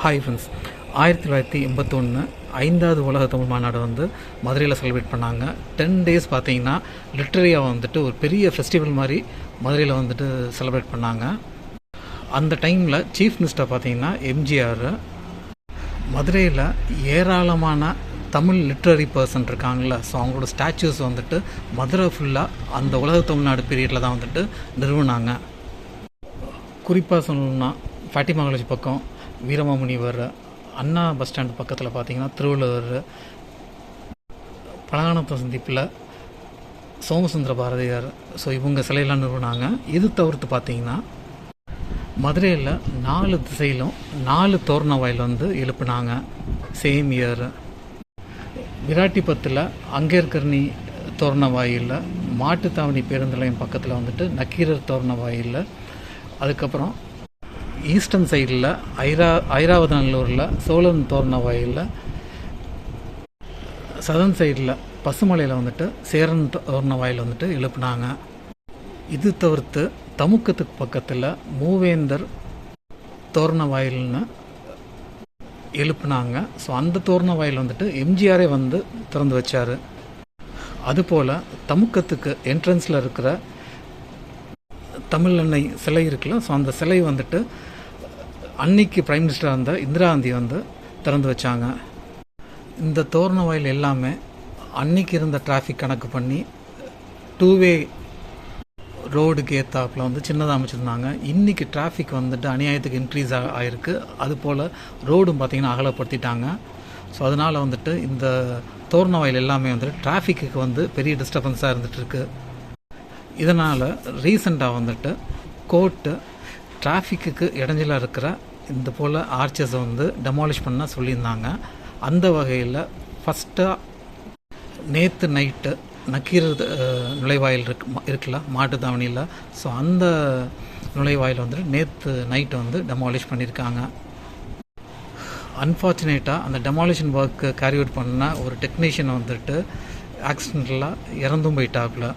Hi friends. 1981 5வது உலக தமிழ் மாநாடு வந்து மதுரையில் செலிப்ரேட் பண்ணாங்க. 10 டேஸ் பார்த்தீங்கன்னா லிட்ரரியாக வந்துட்டு ஒரு பெரிய ஃபெஸ்டிவல் மாதிரி மதுரையில் வந்துட்டு செலிப்ரேட் பண்ணாங்க. அந்த டைமில் சீஃப் மினிஸ்டர் பார்த்தீங்கன்னா எம்ஜிஆர். மதுரையில் ஏராளமான தமிழ் லிட்ரரி பர்சன் இருக்காங்கள, ஸோ அவங்களோட ஸ்டாச்சூஸ் வந்துட்டு மதுரை ஃபுல்லாக அந்த உலக தமிழ்நாடு பீரியடில் தான் வந்துட்டு நிறுவனாங்க. குறிப்பாக சொல்லணும்னா ஃபாட்டிமா காலேஜ் பக்கம் வீரமாமுனிவர், அண்ணா பஸ் ஸ்டாண்டு பக்கத்தில் பார்த்தீங்கன்னா திருவள்ளுவர், பழங்கானத்த சந்திப்பில் சோமசுந்தர பாரதியார், ஸோ இவங்க சிலையெல்லாம் நிறுவனாங்க. இது தவிர்த்து பார்த்தீங்கன்னா மதுரையில் 4 திசையிலும் 4 தோரண வாயில் வந்து எழுப்புனாங்க. சேம் இயர் விராட்டிபத்தில் அங்கேற்கர்ணி தோரண வாயிலில், மாட்டுத்தாவணி பேருந்து நிலையம் பக்கத்தில் வந்துட்டு நக்கீரர் தோரண வாயிலில், அதுக்கப்புறம் ஈஸ்டர்ன் சைடில் ஐராவதநல்லூரில் சோழன் தோரண வாயிலில், சதன் சைடில் பசுமலையில் வந்துட்டு சேரன் தோரண வாயில் வந்துட்டு எழுப்புனாங்க. இது தவிர்த்து தமுக்கத்துக்கு பக்கத்தில் மூவேந்தர் தோரண வாயில்னு எழுப்புனாங்க. ஸோ அந்த தோரண வாயில் வந்துட்டு எம்ஜிஆரே வந்து திறந்து வச்சார். அதுபோல் தமுக்கத்துக்கு என்ட்ரன்ஸில் இருக்கிற தமிழ் அன்னை சிலை இருக்குல்ல, ஸோ அந்த சிலை வந்துட்டு அன்னைக்கு பிரைம் மினிஸ்டராக இருந்த இந்திரா காந்தி வந்து திறந்து வச்சாங்க. இந்த தோரண வாயில் எல்லாமே அன்னைக்கு இருந்த டிராஃபிக் கணக்கு பண்ணி 2-வே ரோடுக்கு ஏற்றாப்பில் வந்து சின்னதாக அமைச்சிருந்தாங்க. இன்றைக்கி டிராஃபிக் வந்துட்டு அநியாயத்துக்கு இன்க்ரீஸ் ஆகிருக்கு. அதுபோல் ரோடும் பார்த்திங்கன்னா அகலப்படுத்திட்டாங்க. ஸோ அதனால் வந்துட்டு இந்த தோரண வாயில் எல்லாமே வந்துட்டு டிராஃபிக்கு வந்து பெரிய டிஸ்டர்பன்ஸாக இருந்துகிட்ருக்கு. இதனால் ரீசெண்டாக வந்துட்டு கோர்ட்டு டிராஃபிக்கு இடைஞ்சலாக இருக்கிற இந்த போல் ஆர்ச்சஸை வந்து டெமாலிஷ் பண்ண சொல்லியிருந்தாங்க. அந்த வகையில் ஃபஸ்ட்டாக நேற்று நைட்டு நக்கீரர் நுழைவாயில் இருக்குல்ல மாட்டுத்தாவணியில், ஸோ அந்த நுழைவாயில் வந்துட்டு நேற்று நைட்டு வந்து டெமாலிஷ் பண்ணியிருக்காங்க. அன்ஃபார்ச்சுனேட்டாக அந்த டெமாலிஷன் ஒர்க்கு கேரி அவுட் பண்ண ஒரு டெக்னீஷியன் வந்துட்டு ஆக்சிடென்டலாக இறந்தும் போயிட்டாப்புல.